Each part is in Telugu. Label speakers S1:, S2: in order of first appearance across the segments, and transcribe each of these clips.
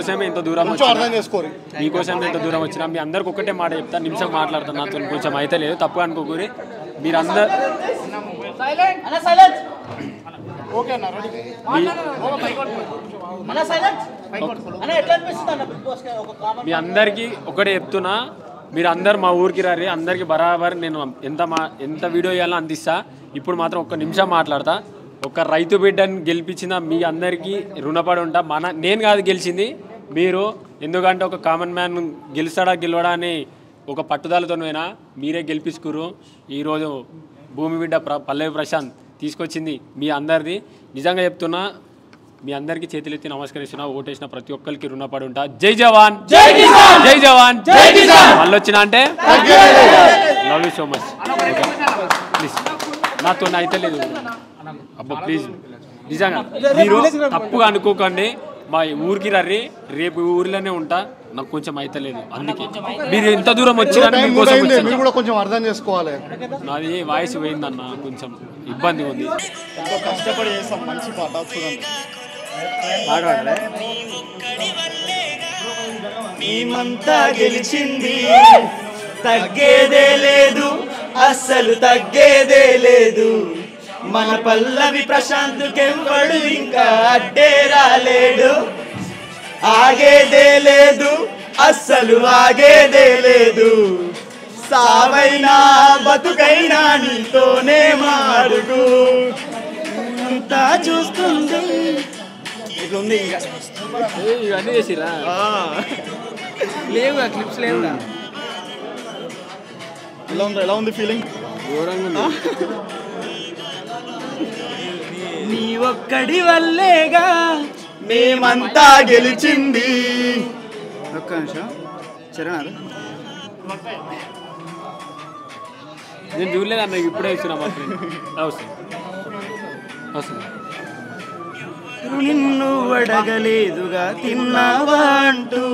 S1: మీకోసమే ఎంత దూరం వచ్చినా మీ అందరికి ఒకటే మాట చెప్తా, నిమిషం మాట్లాడతాను, నాతో కొంచెం అయితే లేదు, తప్పు అనుకోకూరి. మీరందరూ మీ అందరికీ ఒకటే చెప్తున్నా, మీరు అందరు మా ఊరికి రారి, అందరికి బరాబర్ నేను ఎంత వీడియో ఇవ్వాలో అందిస్తా. ఇప్పుడు మాత్రం ఒక్క నిమిషం మాట్లాడతా. ఒక రైతు బిడ్డని గెలిపించిన మీ అందరికీ రుణపడి ఉంటా. నేను కాదు గెలిచింది, మీరు. ఎందుకంటే ఒక కామన్ మ్యాన్ గెలవడా అని ఒక పట్టుదలతోనైనా మీరే గెలిపించుకురు. ఈరోజు భూమి బిడ్డ పల్లవి ప్రశాంత్ తీసుకొచ్చింది మీ అందరిది. నిజంగా చెప్తున్నా, మీ అందరికీ చేతులెత్తి నమస్కరిస్తున్నా. ఓటేసిన ప్రతి ఒక్కరికి రుణపడి ఉంటా. జై జవాన్, జై జవాన్. మళ్ళీ వచ్చినా అంటే love you so much. Please నాతో అయితే లేదు అబ్బా, ప్లీజ్ నిజంగా మీరు తప్పుగా అనుకోకండి. మా ఊరికి రర్రి, రేపు ఊరిలోనే ఉంటా. నాకు కొంచెం అయితే లేదు, అందుకే మీరు ఎంత దూరం వచ్చినా
S2: కొంచెం అర్థం చేసుకోవాలి.
S1: నాది వాయిస్ పోయిందన్న, కొంచెం ఇబ్బంది ఉంది.
S2: కష్టపడి చేస్తాం, మంచి పాట
S3: మేమంతా గెలిచింది, తగ్గేదే లేదు, అస్సలు తగ్గేదే లేదు. మన పల్లవి ప్రశాంత్కెవ్వడు ఇంకా అడ్డే రాలేడు. ఆగేదే లేదు, అస్సలు ఆగేదే లేదు. సావైనా బతుకైనా నీతోనే మాడుగు. అంతా చూస్తుంది ఇట్లుంది. ఇంకా
S1: ఇవన్నీ చేసిరా
S3: లేవుగా క్లిప్స్ లేవుగా.
S2: ఎలా ఉంది ఫీలింగ్?
S1: ఘోరంగా.
S3: నీ ఒక్కడి వల్లేగా మేమంతా గెలిచింది. ఒక్క నిమిషం చరణాలు
S1: నేను చూడలేదన్న, ఇప్పుడే ఇస్తున్నా. మా ఫ్రెండ్ వస్తుంది.
S3: నిన్ను అడగలేదుగా తిన్నావా అంటూ,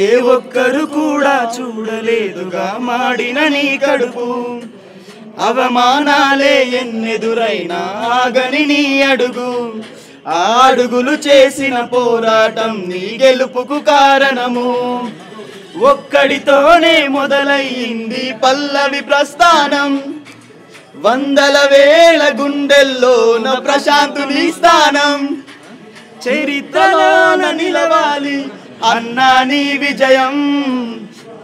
S3: ఏ ఒక్కరు కూడా చూడలేదుగా మాడిన నీ కడుపు. అవమానాలే ఎన్నెదురైనా ఆగని నీ అడుగు. ఆ అడుగులు చేసిన పోరాటం నీ గెలుపుకు కారణము. ఒక్కడితోనే మొదలయ్యింది పల్లవి ప్రస్థానం. వందల వేల గుండెల్లోన ప్రశాంతుని స్థానం. చరిత్రలోన నిలవాలి అన్నా నీ విజయం.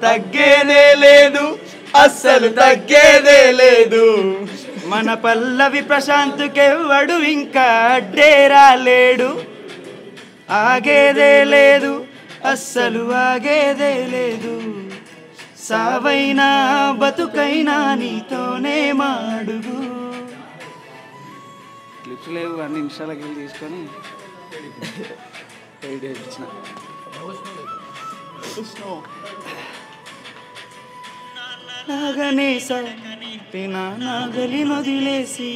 S3: తగ్గేదే లేదు, అస్సలు తగ్గేదే లేదు. మన పల్లవి ప్రశాంత్కెవ్వడు ఇంకా అడ్డే రాలేడు. ఆగేదే లేదు, అస్సలు ఆగేదే లేదు. సావైనా బతుకైనా నీతోనే మాడుగు. క్లిప్స్ లేవు, అన్ని నిమిషాలకి వెళ్ళి తీసుకొని ఇచ్చిన. నాగనే సాపిన నాగలి వదిలేసి,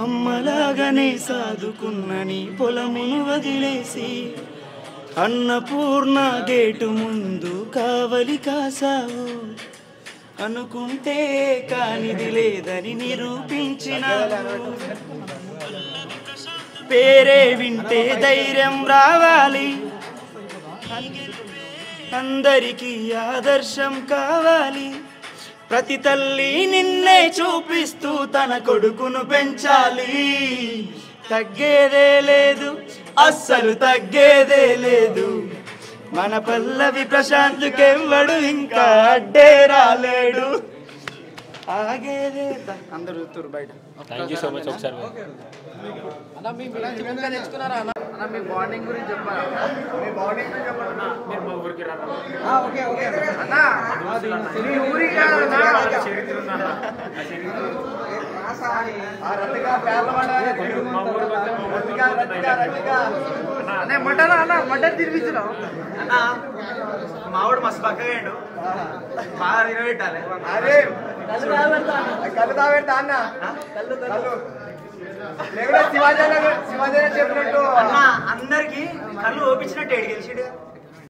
S3: అమ్మలాగానే సాదుకున్న నీ పొలమును వదిలేసి, అన్నపూర్ణ గేటు ముందు కావలి కాసావు. అనుకుంటే కానిది లేదని నిరూపించిన పేరే వింటే ధైర్యం రావాలి. అందరికీ ఆదర్శం కావాలి. ప్రతి తల్లి నిన్నే చూపిస్తూ తన కొడుకును పెంచాలి. తగ్గేదే లేదు, అస్సలు తగ్గేదే లేదు. మన పల్లవి ప్రశాంత్కెవ్వడు ఇంకా అడ్డే రాలేడు. ఆగేదే. అందరూ చూస్తారు బయట.
S1: Thank you so much. ఒకసారి
S3: తెచ్చుకున్నారా అన్న? మీ బాండింగ్ గురించి చెప్పాలి. మీ బాండింగ్ గురించి చెప్పాలన్నా.
S1: మీరు మా ఊరికి రారా?
S3: ఓకే ఓకే అన్న, మీ ఊరికి మటన్ తినిపించినావు అన్న. మావాడు మస్తు పక్కగాడు, బాగా తినబెట్టాలి. అరే కళ్ళు తాగెడతా అన్న. కళ్ళు శివాజీ చెప్పినట్టు అన్న అందరికి కళ్ళు ఓపించినట్టు ఏడు గెలిచాడు.